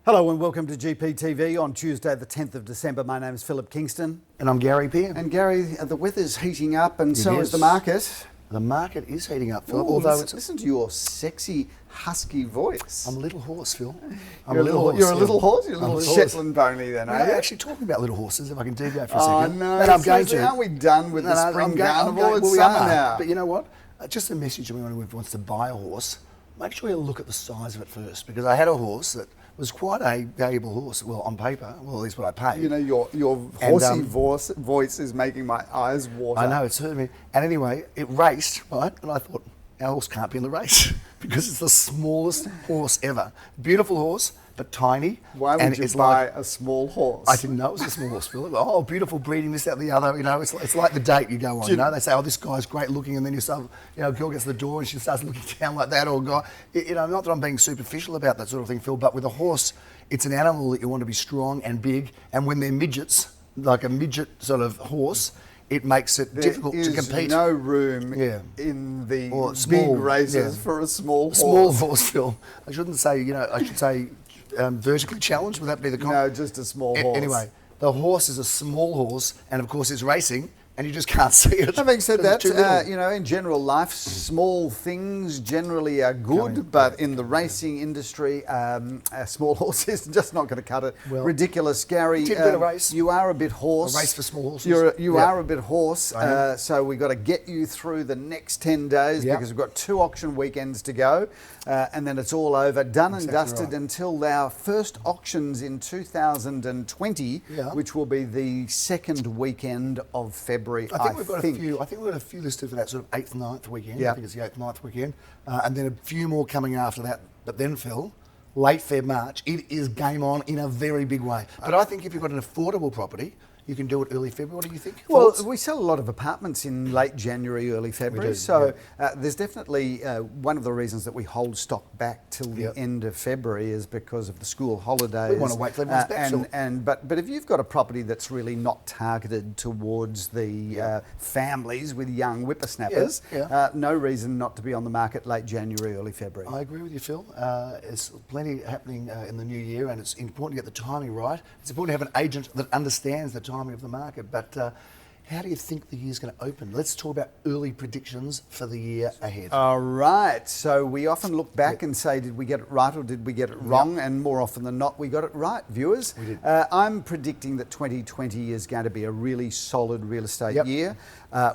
Hello and welcome to GPTV on Tuesday the 10th of December. My name is Phillip Kingston. And I'm Gary Peer. And Gary, the weather's heating up and so is the market. The market is heating up, Phil. Ooh, although listen to your sexy, husky voice. I'm a little hoarse, Phil. You're a little horse? You're a little Shetland pony then, are you? Actually, talking about little horses, if I can deviate for a second. Oh, no. And I'm going to. Aren't we done with the spring carnival? It's we summer are. now. But you know what? Just a message to anyone who wants to buy a horse, make sure you look at the size of it first. Because I had a horse that was quite a valuable horse, well, on paper, well, at least what I paid. You know, your horsey voice is making my eyes water. I know, it's hurting me. And anyway, it raced, right? And I thought, our horse can't be in the race because it's the smallest horse ever. Beautiful horse, but tiny. Why would you buy a small horse? I didn't know it was a small horse, Philip. Oh, beautiful breeding, this, that, and the other. You know, it's like the date you go on. You know, they say, oh, this guy's great looking, and then a girl gets to the door and she starts looking down like that, or guy. You know, not that I'm being superficial about that sort of thing, Phil, but with a horse, it's an animal that you want to be strong and big, and when they're midgets, like a midget sort of horse, it makes it difficult to compete. There is no room in the small, big races for a small horse. Small horse, Phil. I shouldn't say, I should say vertically challenged. Would that be the No, just a small horse. Anyway, the horse is a small horse, and of course it's racing, and you just can't see it. Having said that, in general life, small things generally are good, but in the racing industry, a small horse is just not going to cut it. Well, ridiculous. Gary, you are a bit hoarse. A race for small horses. You are a bit hoarse, so we've got to get you through the next 10 days because we've got 2 auction weekends to go, and then it's all over, done and dusted until our first auctions in 2020, which will be the second weekend of February. I think we've got a few listed for that sort of 8th, 9th weekend. I think it's the 8th, 9th weekend. And then a few more coming after that. But then, Phil, late Feb, March, it is game on in a very big way. But I think if you've got an affordable property, you can do it early February. What do you think? Well, we sell a lot of apartments in late January, early February. There's definitely one of the reasons that we hold stock back till the end of February is because of the school holidays. We want to wait till everyone's back. But if you've got a property that's really not targeted towards the families with young whippersnappers, no reason not to be on the market late January, early February. I agree with you, Phil. There's plenty happening in the new year, and it's important to get the timing right. It's important to have an agent that understands the timing of the market, but how do you think the year's going to open? Let's talk about early predictions for the year ahead. All right. So we often look back and say, did we get it right or did we get it wrong? And more often than not, we got it right, viewers. We did. I'm predicting that 2020 is going to be a really solid real estate year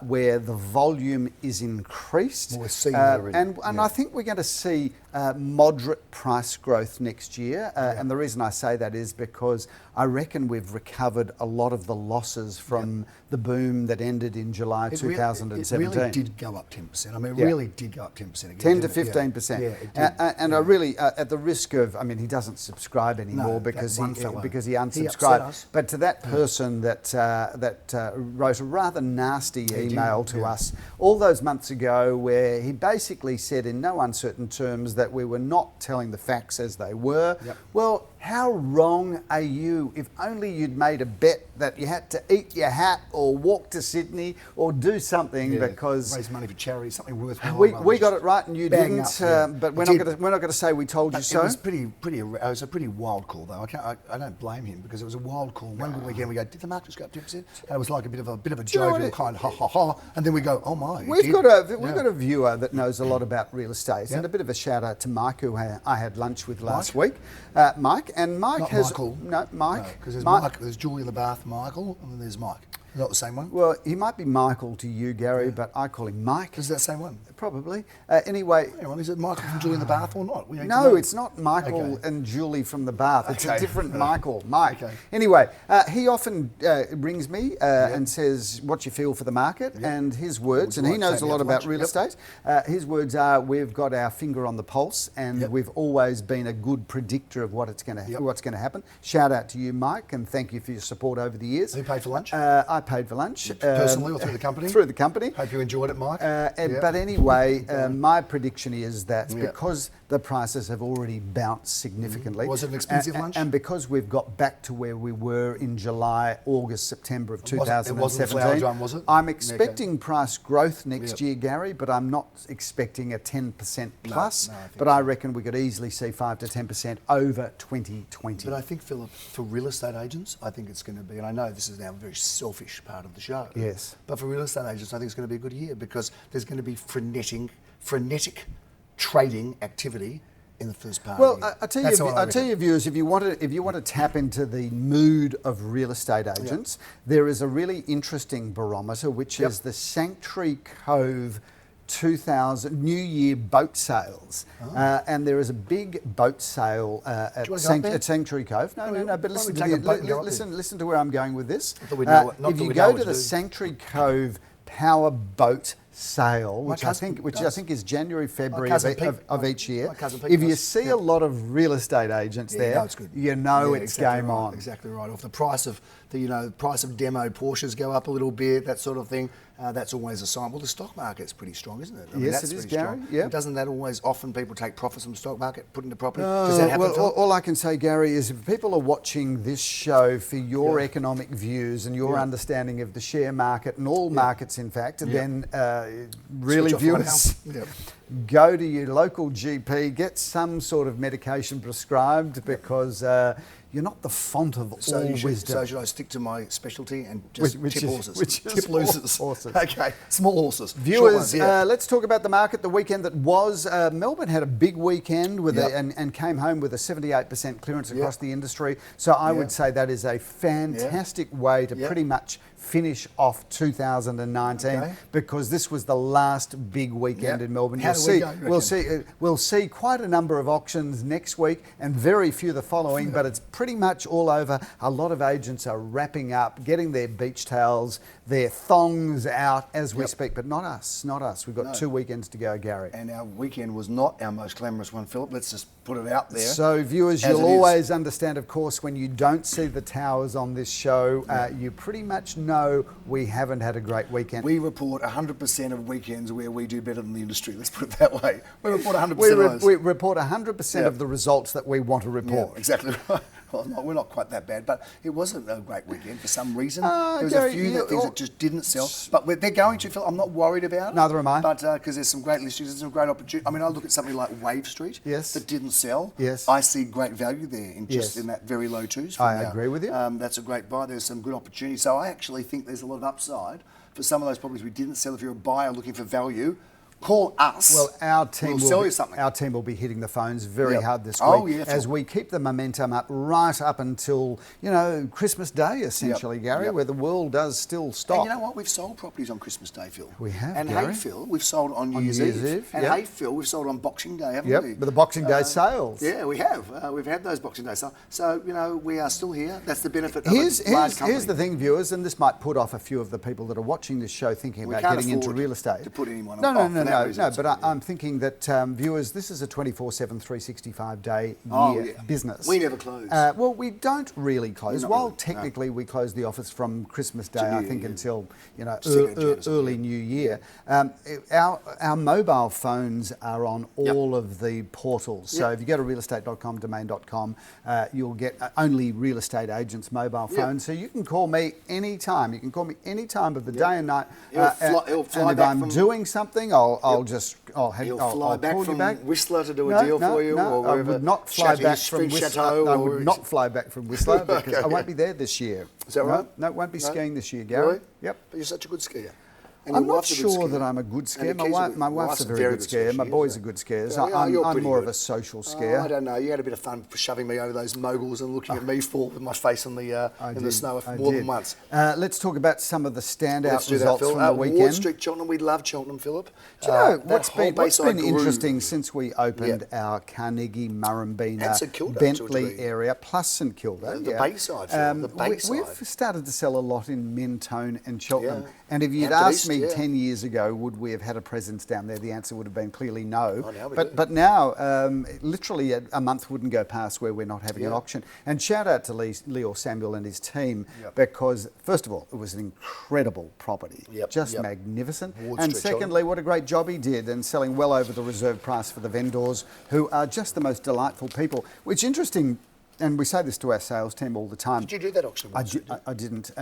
where the volume is increased. Well, we're seeing that already. And I think we're going to see moderate price growth next year. And the reason I say that is because I reckon we've recovered a lot of the losses from the boom that ended in July 2017. It really did go up 10%. I mean, it really did go up 10% again. 10 to 15%. Yeah, it did. And I really, at the risk of, I mean, he doesn't subscribe anymore because he unsubscribed. But to that person that wrote a rather nasty email to us all those months ago where he basically said in no uncertain terms that we were not telling the facts as they were. Well, how wrong are you? If only you'd made a bet that you had to eat your hat or walk to Sydney or do something because raise money for charity, something worthwhile. We got it right and you didn't. But we're not going to say we told you so. It was a pretty wild call though. I don't blame him because it was a wild call. One good weekend we go, did the market just go up 10%? And it was like a bit of a jovial kind of ha ha ha, and then we go, oh my. We've got a viewer that knows a lot about real estate, and a bit of a shout out to Mike, who I had lunch with last week. Mike. And Mike not has Michael. No, Mike. Because there's Julie in the Bath, Michael, and then there's Mike. Is that the same one? Well, he might be Michael to you, Gary, but I call him Mike. Is that the same one? Probably. Anyway. Hang on, is it Michael from Julie in the Bath or not? No, it's not Michael and Julie from the Bath. It's a different Michael. Mike. Anyway, he often rings me and says, what you feel for the market, and his words, and he knows a lot about real estate. His words are, we've got our finger on the pulse, and we've always been a good predictor of what's going to happen. Shout out to you, Mike, and thank you for your support over the years. Who paid for lunch? I paid for lunch. Personally or through the company? Through the company. Hope you enjoyed it, Mike. But anyway, my prediction is that because the prices have already bounced significantly. Was it an expensive lunch? And because we've got back to where we were in July, August, September of 2017, it wasn't flower drum, was it? I'm expecting price growth next year, Gary, but I'm not expecting a 10% plus. But I reckon we could easily see 5 to 10% over 2020. But I think, Phillip, for real estate agents, I think it's going to be, and I know this is now a very selfish part of the show. Yes. But for real estate agents, I think it's going to be a good year because there's going to be frenetic trading activity in the first part. Well, of the year. I tell you, viewers, if you want to tap into the mood of real estate agents, there is a really interesting barometer, which is the Sanctuary Cove 2000 New Year boat sales, and there is a big boat sale at Sanctuary Cove. No, but listen to where I'm going with this. If you go to the Sanctuary Cove Power Boat Sale, which I think is January, February of each year. If you see a lot of real estate agents there, you know it's game on. Exactly right. If the price of price of demo Porsches go up a little bit, that sort of thing, that's always a sign. Well, the stock market's pretty strong, isn't it? Yes, it is, Gary. Yeah. Doesn't that always often people take profits from the stock market, put into property? Does that happen? Well, all I can say, Gary, is if people are watching this show for your economic views and your understanding of the share market and all markets, in fact, then really, viewers, go to your local GP, get some sort of medication prescribed because you're not the font of all wisdom. So should I stick to my specialty and just tip horses? Tip losers. Horses. Okay, small horses. Viewers, let's talk about the market. The weekend that was, Melbourne had a big weekend with and came home with a 78% clearance across the industry. So I would say that is a fantastic way to pretty much finish off 2019 because this was the last big weekend in Melbourne. We'll see quite a number of auctions next week and very few the following, but it's pretty much all over. A lot of agents are wrapping up, getting their beach towels, their thongs out as we speak, but not us. We've got 2 weekends to go, Gary. And our weekend was not our most glamorous one, Phillip. Let's just put it out there. So, viewers, you'll always understand, of course, when you don't see the towers on this show, you pretty much know we haven't had a great weekend. We report 100% of weekends where we do better than the industry. Let's put it that way. We report 100% of those. We report 100% of the results that we want to report. Yeah, exactly right. Well, we're not quite that bad, but it wasn't a great weekend for some reason. There was a few things that just didn't sell, but they're going to, Phil. I'm not worried about it. Neither am I. But because there's some great listings, there's some great opportunity. I mean, I look at something like Wave Street that didn't sell. Yes. I see great value there in just in that very low twos. I agree with you. That's a great buy. There's some good opportunity. So I actually think there's a lot of upside for some of those properties we didn't sell. If you're a buyer looking for value, call us. Well, our team will sell you something. Our team will be hitting the phones very hard this week as we keep the momentum up right up until Christmas Day, essentially, Gary, where the world does still stop. And you know what? We've sold properties on Christmas Day, Phil. We have, and Gary. hey, Phil, we've sold on New Year's Eve. And hey, Phil, we've sold on Boxing Day, haven't we? But the Boxing Day sales. Yeah, we have. We've had those Boxing Day sales. So we are still here. That's the benefit of here's, a large company. Here's the thing, viewers, and this might put off a few of the people that are watching this show thinking about getting into real estate. To put anyone no, off. But I'm thinking that, viewers, this is a 24/7, 365-day business. We never close. Well, we don't really close. While technically we close the office from Christmas Day, I think, until early New Year. Our mobile phones are on all of the portals. So if you go to realestate.com, domain.com, you'll get only real estate agents' mobile phones. So you can call me anytime. You can call me any time of the day and night. He'll fly and if back I'm doing something, I'll fly back from Whistler to do a deal for you, or wherever. I would not fly back from Whistler. I would not fly back from Whistler because I won't be there this year. Is that right? No, won't be skiing this year, Gary. Really? Yep. But you're such a good skier. And I'm not sure that I'm a good skier. My wife's a very good skier. My boys are good skiers. I'm more of a social skier. I don't know. You had a bit of fun shoving me over those moguls and looking at me fall with my face in the snow more than once. Let's talk about some of the results from the weekend. Ward Street, Cheltenham. We love Cheltenham, Phillip. Do you know what's been interesting since we opened our Carnegie, Murrumbeena, Bentleigh area, plus St Kilda? The Bayside, Phillip. The Bayside. We've started to sell a lot in Mentone and Cheltenham. And if you'd asked me 10 years ago, would we have had a presence down there, the answer would have been clearly no. But now, literally a month wouldn't go past where we're not having an auction. And shout out to Leo Samuel and his team, because first of all, it was an incredible property, just magnificent. And secondly, what a great job he did in selling well over the reserve price for the vendors, who are just the most delightful people. Which interesting. And we say this to our sales team all the time. Did you do that auction? I didn't.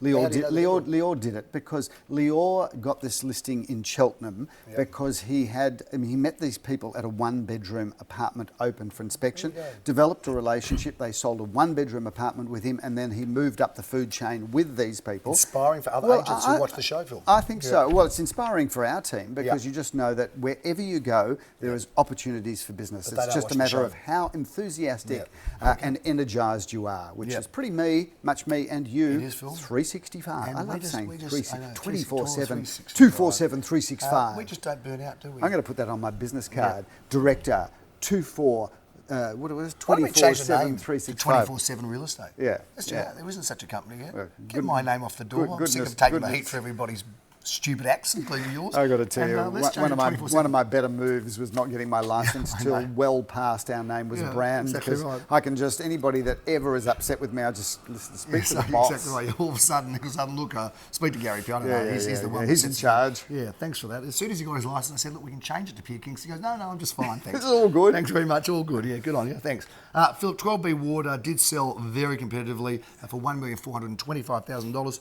Leor did it because Leor got this listing in Cheltenham because he met these people at a one-bedroom apartment open for inspection, developed a relationship. They sold a one-bedroom apartment with him, and then he moved up the food chain with these people. Inspiring for other agents who watch the show, Phil. I think so. Well, it's inspiring for our team because you just know that wherever you go, there is opportunities for business. It's just a matter of how enthusiastic and energised you are, which is pretty much me and you. It is, Phil. 365. And I love saying 24/7, 247, 365. We just don't burn out, do we? I'm going to put that on my business card. Director, 24. What it was? 24/7, 365. 24/7 real estate. Yeah. There isn't such a company yet. Get Good- my name off the door. I'm sick of taking the heat for everybody's stupid acts, including yours. I got to tell you, let's change one of my better moves was not getting my license till well past our name was brand. Exactly because right. I can just, anybody that ever is upset with me, I just listen to speak to the boss. Exactly right. All of a sudden, look, speak to Gary Piano. He's the one. He's in charge. Yeah, thanks for that. As soon as he got his license, I said, look, we can change it to Pierre Kingston. He goes, no, I'm just fine, thanks. It's all good. Thanks very much, all good. Yeah, good on you, thanks. Phillip, 12B Ward did sell very competitively for $1,425,000.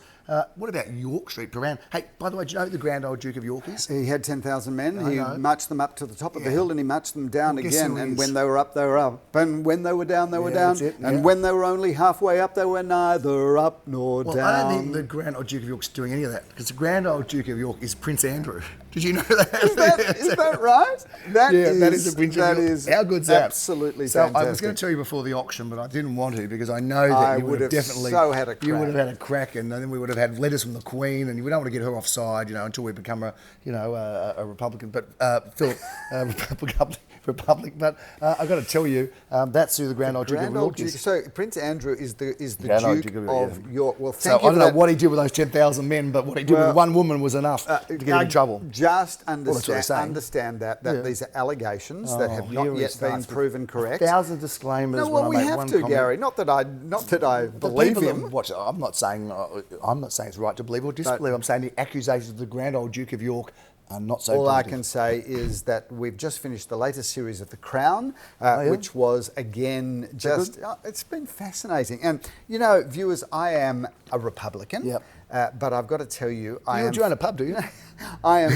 What about York Street, Prahran? Hey, by the way, do you know who the grand old Duke of York is? He had 10,000 men. I He know. marched them up to the top of the hill, and he marched them down Well, guess again. who he And is? when they were up, they were up. And when they were down, they were down. that's it, And when they were only halfway up, they were neither up nor Well, down. I don't think the grand old Duke of York's doing any of that, because the grand old Duke of York is Prince Andrew. Did you know that? Is that right? That is the Prince of York. How good's that? Absolutely so fantastic. I was going to tell you before the auction, but I didn't want to, because I know that you would have definitely had a crack. You would have had a crack, and then we would have had letters from the Queen, and we don't want to get her offside, until we become a Republican. But Phillip, Republic. But I've got to tell you, that's who the grand old Duke of York is. So Prince Andrew is the Duke of York. Well, So I don't know what he did with those 10,000 men, but what he did with one woman was enough to get him in trouble. Just understand that these are allegations that have not yet been proven correct. 1,000 disclaimers. No, well, we have to, Gary. Not that I believe him. I'm not saying it's right to believe or disbelieve. I'm saying the accusations of the grand old Duke of York are not so. All positive. I can say is that we've just finished the latest series of The Crown, which was again just. It's been fascinating, and viewers, I am a Republican. Yep. But I've got to tell you, you own a pub, do you? I am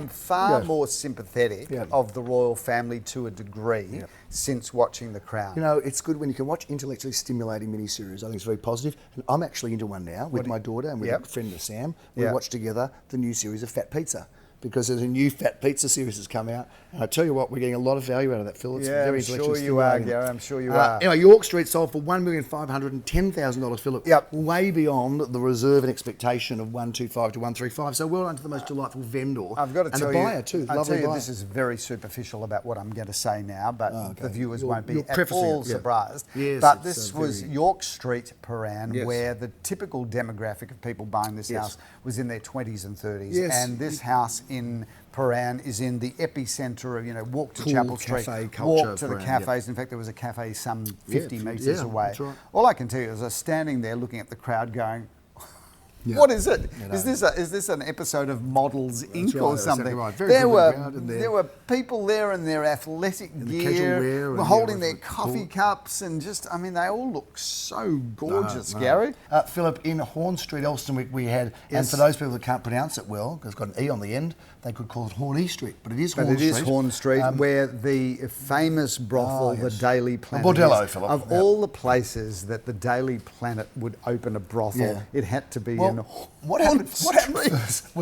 far more sympathetic of the royal family to a degree since watching The Crown. It's good when you can watch intellectually stimulating miniseries. I think it's very positive. And I'm actually into one now with my daughter and with a friend of Sam. We watched together the new series of Fat Pizza, because there's a new Fat Pizza series that's come out. And I tell you what, we're getting a lot of value out of that, Phil. It's very I'm sure you are, Gary. I'm sure you are. Anyway, York Street sold for $1,510,000, Phillip. Yep. Way beyond the reserve and expectation of 125 to 135. So well done to the most delightful vendor. I've got to tell you, and the buyer too. I'll Lovely tell you, buyer. this is very superficial about what I'm going to say now, but the viewers won't be you're at all surprised. Yes, but this was York Street, Prahran, where the typical demographic of people buying this house was in their 20s and 30s. Yes. And this house in Prahran is in the epicentre of, walk to Cool Chapel cafe Street, culture, walk to the Prahran, cafes. In fact, there was a cafe some 50 metres away. That's right. All I can tell you is I was standing there looking at the crowd going, what is it? Is this an episode of Models Inc. or something? Right. There were people there in their athletic gear, holding their coffee cups, and they all look so gorgeous, Gary. Phillip, in Horne Street, Elsternwick, we had, and for those people that can't pronounce it well, because it's got an E on the end, they could call it Horne Street, but it is Horne Street. It is Horne Street, where the famous brothel, the Daily Planet, Bordello, Phillip. Of all the places that the Daily Planet would open a brothel, it had to be in What happened first?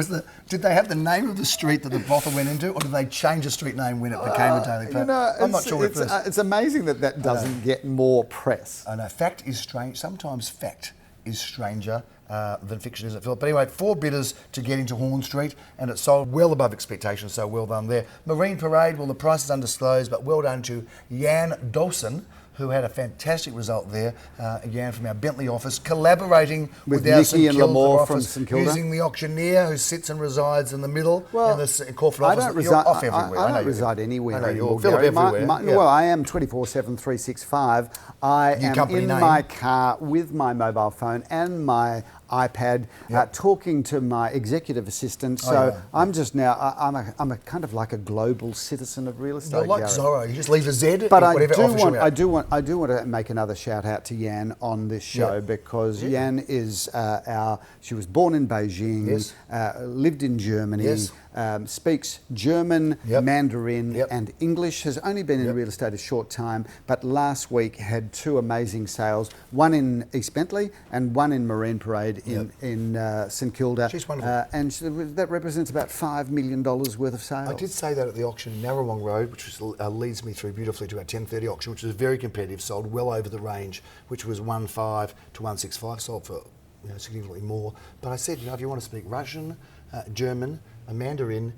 Did they have the name of the street that the brothel went into, or did they change the street name when it became a Daily Planet? I'm not sure at first. It's amazing that doesn't get more press. I know. Fact is strange. Sometimes fact is stranger than fiction, isn't it, Phillip? But anyway, 4 bidders to get into Horne Street, and it sold well above expectations, so well done there. Marine Parade, well, the price is undisclosed, but well done to Jan Dawson, who had a fantastic result there, again from our Bentleigh office, collaborating with our Nikki St and Kilda Lamore office, from St Kilda. using the auctioneer who sits and resides in the middle, and the Caulfield office. You're off everywhere. I don't reside anywhere. I know anymore, you're Phillip Gary. everywhere. Well, I am 24/7, 365. I am in my car with my mobile phone and my iPad, talking to my executive assistant. So I'm just now, I'm a kind of like a global citizen of real estate. You're like Zorro. You just leave a Z. But I do want to make another shout out to Yan on this show because Yan is she was born in Beijing, lived in Germany, speaks German, Mandarin, and English. Has only been in real estate a short time, but last week had 2 amazing sales. One in East Bentleigh and one in Marine Parade in St Kilda. She's wonderful. And that represents about $5 million worth of sales. I did say that at the auction in Narrawong Road, which leads me through beautifully to our 10:30 auction, which was very competitive, sold well over the range, which was 1.5 to 1.65, sold for significantly more. But I said, if you want to speak Russian, German, Mandarin,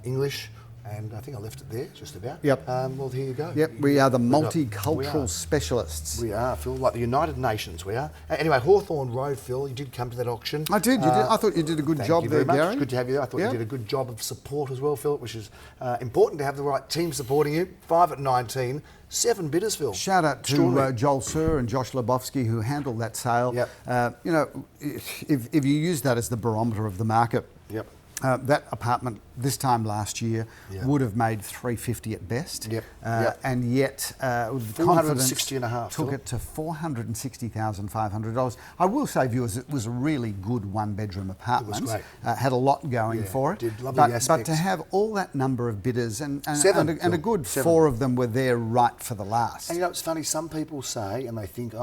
English, and I think I left it there, just about. Well, here you go. We are the multicultural specialists. We are, Phil, like the United Nations, we are. Anyway, Hawthorn Road, Phil, you did come to that auction. I did, you did. I thought you did a good job there, Gary. It's good to have you there. I thought you did a good job of support as well, Philip, which is important to have the right team supporting you. 5 at 19. 7 bidders, Phil. Shout out to Joel Sir and Josh Lebowski who handled that sale. If you use that as the barometer of the market, that apartment this time last year would have made $350 at best, and yet with confidence took it to $460,500. I will say, viewers, it was a really good 1-bedroom apartment. It was great. Had a lot going for it. Did lovely aspects. But to have all that number of bidders and a good 4 of them were there right for the last. And it's funny, some people say, and they think,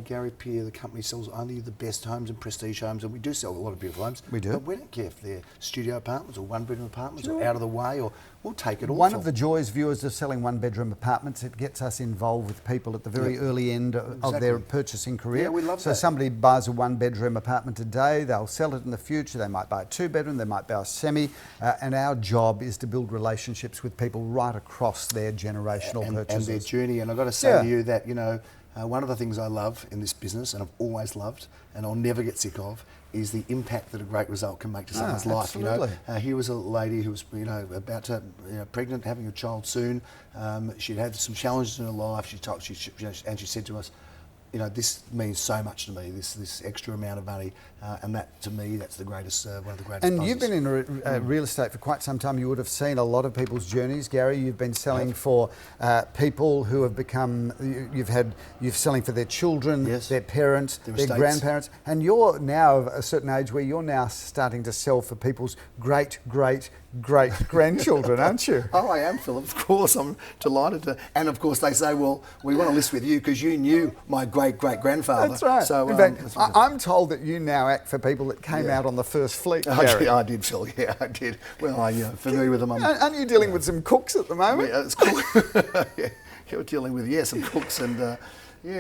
Gary Peer, the company sells only the best homes and prestige homes, and we do sell a lot of beautiful homes. We do. But we don't care if they're studio apartments or 1-bedroom apartments or out of the way, or we'll take it all. One of the joys, viewers, of selling 1-bedroom apartments, it gets us involved with people at the very early end of their purchasing career. Yeah, we love that. So somebody buys a 1-bedroom apartment today, they'll sell it in the future, they might buy a 2-bedroom, they might buy a semi, and our job is to build relationships with people right across their generational purchases. And their journey. And I've got to say to you that, one of the things I love in this business, and I've always loved, and I'll never get sick of, is the impact that a great result can make to someone's life. Here was a lady who was, about to, pregnant, having a child soon. She'd had some challenges in her life. She said to us, this means so much to me, this extra amount of money, and that, to me, that's the greatest, one of the greatest And puzzles. you've been in real estate for quite some time. You would have seen a lot of people's journeys, Gary. You've been selling for people who have become, you're selling for their children, their parents, their grandparents, and you're now of a certain age where you're now starting to sell for people's great-great-grandchildren, aren't you? Oh, I am, Philip. Of course, I'm delighted to. And of course, they say, well, we want to list with you because you knew my great-great-grandfather. That's right. So, in fact, I'm told that you now act for people that came out on the first fleet, Gary. I did, Phil. Yeah, I did. Well, I'm familiar with them. Aren't you dealing with some cooks at the moment? Yeah, it's cool. You're dealing with, some cooks and...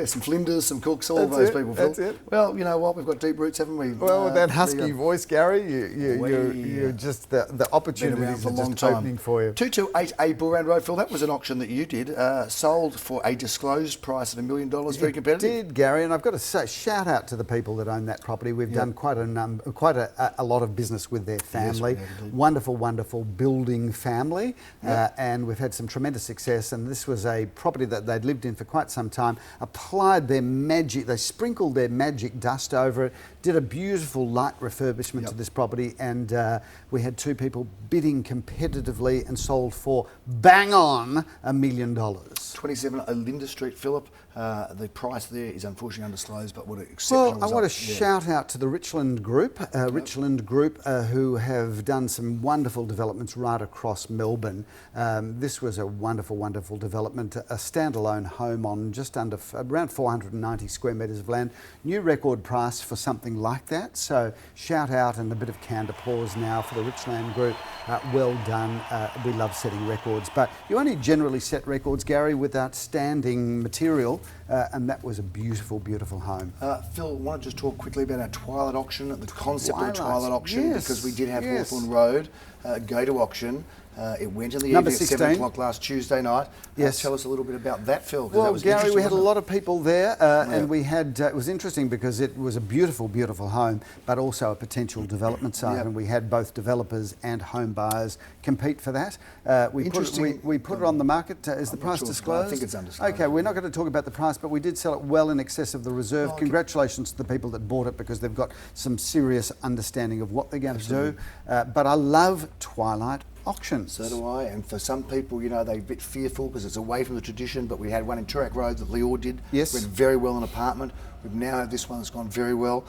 some Flinders, some cooks, all those people, Phil. That's it. Well, you know what? We've got deep roots, haven't we? Well, with that husky voice, Gary, you're just the opportunities are just opening for you. 2288 Booran Road, Phil. That was an auction that you did. Sold for a disclosed price of $1 million. Very competitive. It did, Gary, and I've got to say, shout out to the people that own that property. We've done quite a lot of business with their family. Yes, we have, wonderful building family, and we've had some tremendous success. And this was a property that they'd lived in for quite some time. Applied their magic, they sprinkled their magic dust over it, did a beautiful light refurbishment to this property, and we had 2 people bidding competitively and sold for bang on $1 million. 27 Olinda Street, Phillip. The price there is unfortunately undisclosed, but what an exceptional result. I want to shout out to the Richland Group, who have done some wonderful developments right across Melbourne. This was a wonderful development, a standalone home on just under around 490 square metres of land. New record price for something like that. So shout out and a bit of canned applause now for the Richland Group. Well done. We love setting records, but you only generally set records, Gary, with outstanding material and that was a beautiful, beautiful home. Phil, I want to just talk quickly about our Twilight auction, the concept of a Twilight auction, yes, because we did have yes. Hawthorn Road go to auction. It went in the Number evening at 16. 7 o'clock last Tuesday night. Yes. Tell us a little bit about that, Phil. Well, that was Gary, we had a wasn't lot of people there, and we had, it was interesting because it was a beautiful, beautiful home, but also a potential development site, and we had both developers and home buyers compete for that. We put it on the market. Is the price disclosed? I think it's undisclosed. Okay, we're not going to talk about the price, but we did sell it well in excess of the reserve. Okay. Congratulations to the people that bought it because they've got some serious understanding of what they're going to do. But I love Twilight auctions. So do I, and for some people, you know, they're a bit fearful because it's away from the tradition, but we had one in Turak Road that Leor did. Yes. Went very well in an apartment. We've now had this one that's gone very well.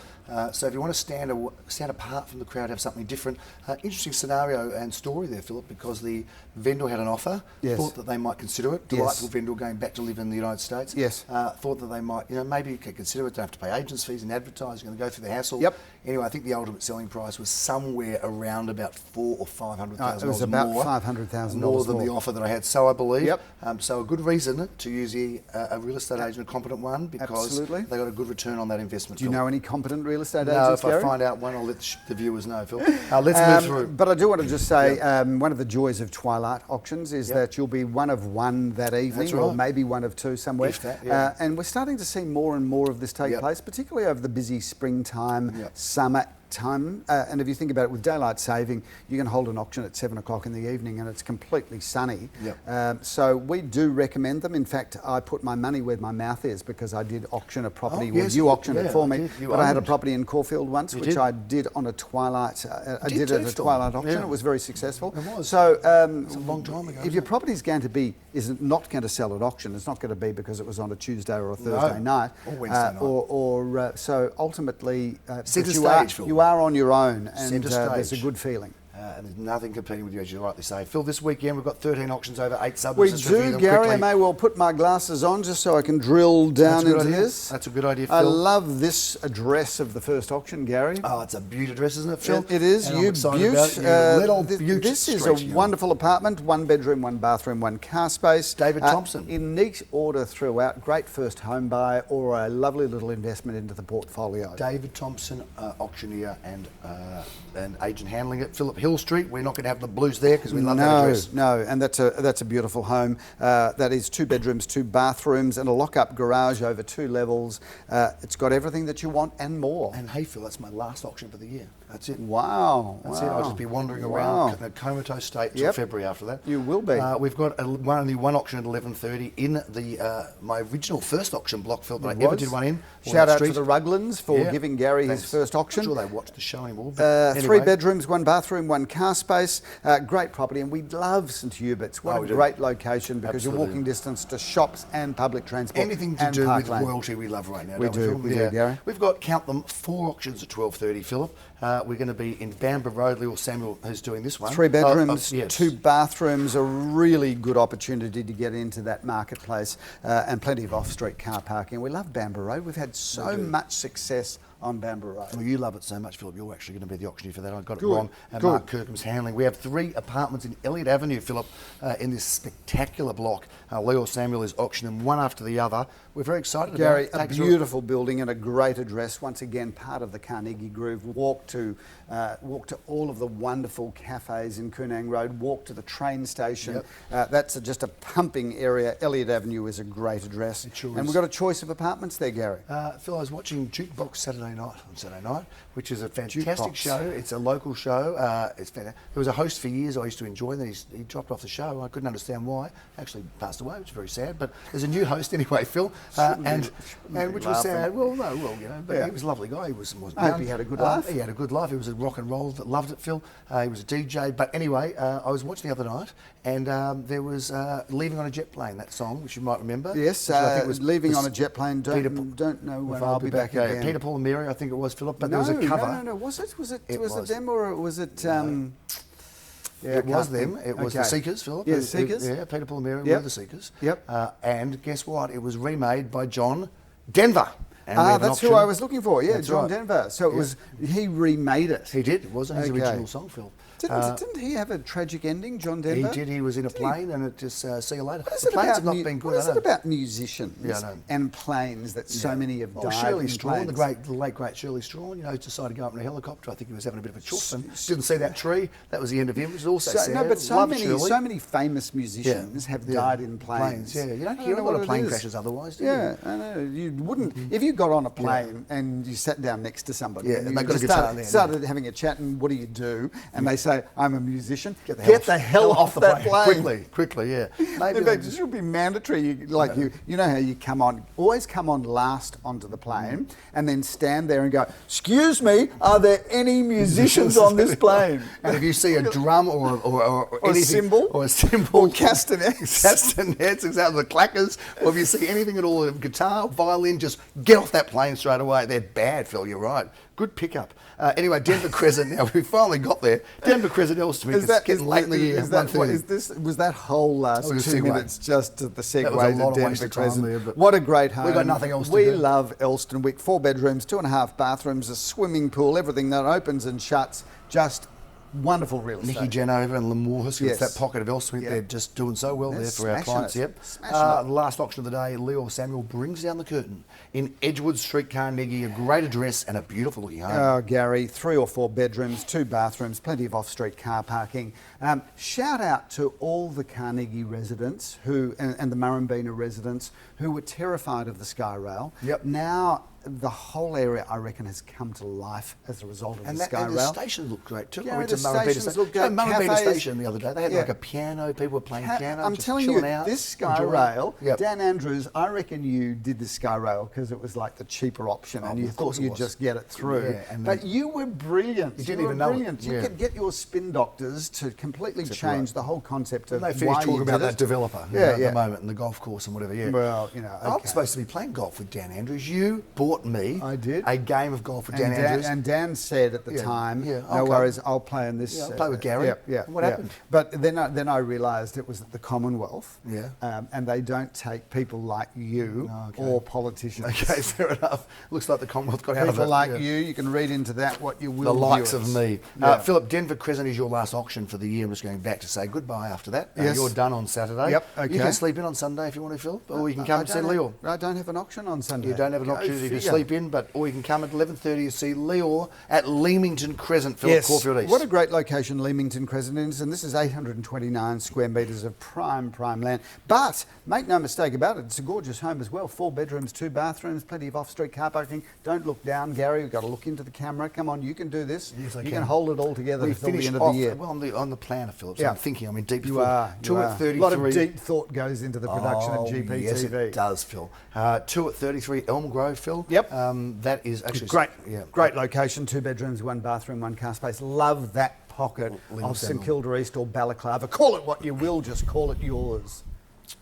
So if you want to stand apart from the crowd, have something different, interesting scenario and story there, Philip, because the vendor had an offer, thought that they might consider it. Delightful vendor going back to live in the United States. Yes. Thought that they might, you know, maybe you could consider it. Don't have to pay agents fees and advertising, going to go through the hassle. Yep. Anyway, I think the ultimate selling price was somewhere around about $400,000 or $500,000 it was about $500,000 more than the offer that I had. So I believe. Yep. So a good reason to use a real estate agent, a competent one, because Absolutely. they got a good return on that investment. Do you know any competent real estate No, agents, if Gary? I find out one, I'll let the viewers know, Phil. Let's move through. But I do want to just say, one of the joys of Twilight auctions is that you'll be one of one that evening, That's right. or maybe one of two somewhere. If that, and we're starting to see more and more of this take place, particularly over the busy springtime, summer time. And if you think about it, with daylight saving, you can hold an auction at 7 o'clock in the evening and it's completely sunny. So we do recommend them. In fact, I put my money where my mouth is because I did auction a property. You auctioned it for me. But I had a property in Caulfield once, which I did on a Twilight. I did it at a Twilight auction. It was very successful. It was. So it's a long time ago. if your property's going to be, is not going to sell at auction, it's not going to be because it was on a Tuesday or a Thursday night. Or Wednesday night. So ultimately, Centre you stage, Phil. you are on your own, and Centre there's a stage. good feeling. And there's nothing competing with you, as you rightly say. Phil, this weekend we've got 13 auctions over 8 suburbs. We Let's review do, them Gary. quickly. I may well put my glasses on just so I can drill down into this. That's a good idea, Phil. I love this address of the first auction, Gary. Oh, it's a Bute address, isn't it, Phil? It is. And I'm You excited Bute. about it. Bute This is stretch, a you know. wonderful apartment, 1 bedroom, 1 bathroom, 1 car space. David Thompson. In neat order throughout. Great first home buy or a lovely little investment into the portfolio. David Thompson, auctioneer and agent handling it. Phillip Hill Street. We're not going to have the blues there because we love that address. No, and that's a beautiful home. That is 2 bedrooms, 2 bathrooms, and a lock-up garage over 2 levels. It's got everything that you want and more. And hey, Phil, that's my last auction for the year. That's it. Wow. That's it. I'll just be wandering around in a comatose state till February after that. You will be. We've got only one auction at 11:30 in the my original first auction block, Phil, that I ever did one in. Shout out to the Ruglands for giving Gary his first auction. I'm sure they watched the show anymore. 3 bedrooms, 1 bathroom, 1 car space. Great property, and we love St Hubert's. What a great location because you're walking distance to shops and public transport. Anything to do with royalty we love right now. We do, Gary. We've got, count them, 4 auctions at 12:30, Philip. We're going to be in Bamborough Road. Leor Samuel, who's doing this one. 3 bedrooms, 2 bathrooms, a really good opportunity to get into that marketplace, and plenty of off-street car parking. We love Bamborough Road. We've had so much success on Bamborough Road. Well, you love it so much, Philip. You're actually going to be the auctioneer for that. I got it wrong. And Mark Kirkham's handling. We have 3 apartments in Elliott Avenue, Philip, in this spectacular block. Leor Samuel is auctioning one after the other. We're very excited Gary, about it. a beautiful building and a great address. Once again, part of the Carnegie Groove. Walk to all of the wonderful cafes in Koonang Road. Walk to the train station. That's just a pumping area. Elliott Avenue is a great address. It sure is. And we've got a choice of apartments there, Gary. Phil, I was watching Jukebox Saturday night, which is a fantastic show. It's a local show. It's fantastic. There was a host for years I used to enjoy, and then he dropped off the show. I couldn't understand why. Actually passed away, which is very sad. But there's a new host anyway, Phil, and which was sad. Well, but he was a lovely guy. He wasn't I hope he had a good life. He had a good life. He was a rock and roll that loved it, Phil. He was a DJ. But anyway, I was watching the other night, and there was "Leaving on a Jet Plane," that song, which you might remember. Yes, was "Leaving on a Jet Plane." Don't know when I'll be back again. Peter, Paul, and Mary, I think it was, Philip. But there was a cover. No. Was it them or was it? It was them. It was the Seekers, Philip. Yeah, Seekers. Yeah, Peter, Paul, and Mary were the Seekers. Yep. And guess what? It was remade by John Denver. And we have an that's who auction. I was looking for. Yeah, That's John right. Denver. So it was, he remade it. He did. It wasn't his Okay. original song, Phil. Didn't he have a tragic ending, John Denver? He did. He was in a plane, and it just see you later. What is The it planes about have not been good. What is I it know. about musicians Yeah, I know. and planes that so many have died? Shirley in Strawn, planes? the late great Shirley Strawn, decided to go up in a helicopter. I think he was having a bit of a chuff and didn't see that tree. That was the end of him. It was also sad. No, but so Loved many, Shirley. so many famous musicians have died in planes. Yeah, you don't I hear a know lot what of it plane is. crashes otherwise, do you? Yeah, I know. You wouldn't if you got on a plane and you sat down next to somebody. Yeah, and and you they got a just guitar there, started having a chat, and what do you do? And they say, "I'm a musician." Get the hell off the that plane. quickly, yeah. In fact, it should be mandatory. You know how you always come on last onto the plane, and then stand there and go, "Excuse me, are there any musicians on this plane?" And if you see a drum or anything, a cymbal, or castanets, exactly, the clackers, or if you see anything at all, a guitar, violin, just get off that plane straight away. They're bad, Phil. You're right. Good pickup. Anyway, Denver Crescent. Now we finally got there. Denver Crescent, Elsternwick. It's getting late in the year. Was that whole last 2 minutes just to the segue to Denver Crescent? There, what a great home. We've got nothing else to do. We do. love Elsternwick. 4 bedrooms, 2.5 bathrooms, a swimming pool, everything that opens and shuts. Just wonderful real estate. Nicky Janover and Lamorhus, Yes. that pocket of Elsternwick, Yeah. they're just doing so well They're there for our smashing clients. it. Yep. Smashing it. Last auction of the day, Leo Samuel brings down the curtain in Edgewood Street, Carnegie, a great address and a beautiful looking home. Oh, Gary, 3 or 4 bedrooms, 2 bathrooms, plenty of off-street car parking. Shout out to all the Carnegie residents and the Murrumbeena residents who were terrified of the Sky Rail. Yep. Now the whole area, I reckon, has come to life as a result of the Sky And Rail. the stations look great too. Yeah, I went to the Murrumbeena stations look great. Murrumbeena Cafes. Station the other day. They had like a piano. People were playing piano. I'm just telling you, chilling out, this Sky enjoying it. Rail, Yep. Dan Andrews, I reckon you did the Sky Rail because it was like the cheaper option and you of thought course it you'd was. just get it through. Yeah, and but then- you were brilliant. You didn't were even know it. brilliant. You Yeah. could get your spin doctors to completely change the whole concept of They why finished talking you about did that it. developer at the moment and the golf course and whatever. Yeah. Well, I was supposed to be playing golf with Dan Andrews. You bought me I did. a game of golf with Dan Andrews. And Dan said at the time, yeah, no okay. worries, I'll play in this. Yeah, I'll play with Gary. And what happened? But then I realised it was at the Commonwealth. Yeah. And they don't take people like you or politicians. Okay, fair enough. Looks like the Commonwealth got out of it. People like you can read into that what you will. The likes of me. Yeah. Phillip, Denver Crescent is your last auction for the year. I'm just going back to say goodbye after that. Yes. You're done on Saturday. Yep, okay. You can sleep in on Sunday if you want to, Phillip, or you can come and see Leo. I don't have an auction on Sunday. You don't have an Go opportunity to figure. sleep in, or you can come at 11:30 to see Leo at Leamington Crescent, Phillip, Yes, Caulfield East. what a great location Leamington Crescent is, and this is 829 square metres of prime land. But make no mistake about it, it's a gorgeous home as well. 4 bedrooms, 2 bathrooms, plenty of off-street car parking. Don't look down, Gary. We've got to look into the camera. Come on, you can do this. Yes, I you can. hold it all together We until the finish end of off the year. well on the planner, Phillip. So Yeah. I'm thinking. I'm in deep You thought. are. 2 at 33. A lot of deep thought goes into the production of GPTV. Yes, it does, Phil. 2 at 33 Elm Grove, Phil. Yep. That is actually Great, Yeah. great location. 2 bedrooms, 1 bathroom, 1 car space. Love that pocket Little of St Samuel. Kilda East or Balaclava. Call it what you will, just call it yours.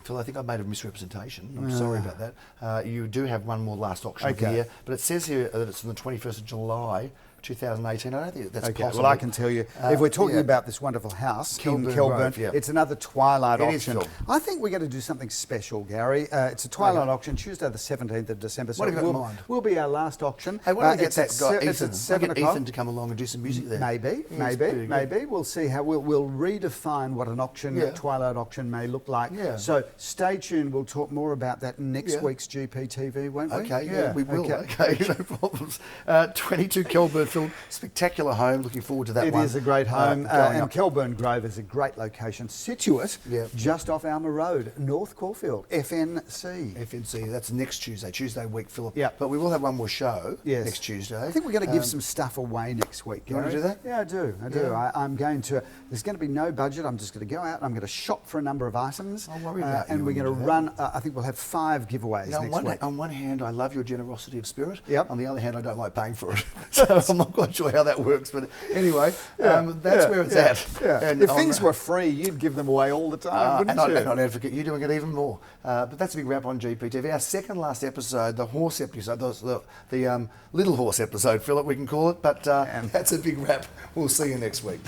Phil, I think I made a misrepresentation. I'm sorry about that. You do have one more last auction of the Okay. year, but it says here that it's on the 21st of July, 2018. I don't think that's Okay, possible. well, I can tell you, if we're talking about this wonderful house in Kilburn Kelburn, Grove, yeah. it's another twilight It is, auction. Phil. I think we're going to do something special, Gary. It's a twilight auction, Tuesday the 17th of December. So What have you got in mind? will be our last auction. Hey, why don't we get it's that at guy, It's Ethan? at 7 get o'clock. Ethan to come along and do some music there. Maybe. We'll see how we'll redefine what an auction, a twilight auction, may look like. Yeah. So stay tuned. We'll talk more about that in next Yeah. week's GPTV, won't we? Okay, yeah, we will. Okay, no problems. 22 Kelburn, Phil. Spectacular home. Looking forward to that It one. is a great home, going and up. Kelburn Grove is a great location, situate just off Alma Road, North Caulfield, FNC. FNC, that's next Tuesday week, Phillip. Yeah. But we will have one more show next Tuesday. I think we're going to give some stuff away next week. You want to Gary. do that? Yeah, I do. Yeah. I'm going to, there's going to be no budget. I'm just going to go out, I'm going to shop for a number of items. I'll worry about and you we're when going you to do run, I think we'll have 5 giveaways Now, next week. on one hand, I love your generosity of spirit. Yep. On the other hand, I don't like paying for it. So I'm not quite sure how that works. But anyway, that's where it's at. Yeah. And If things were free, you'd give them away all the time, wouldn't you? and I'd advocate you doing it even more. But that's a big wrap on GPTV. Our second last episode, the horse episode, the little horse episode, Phillip, we can call it. But that's a big wrap. We'll see you next week.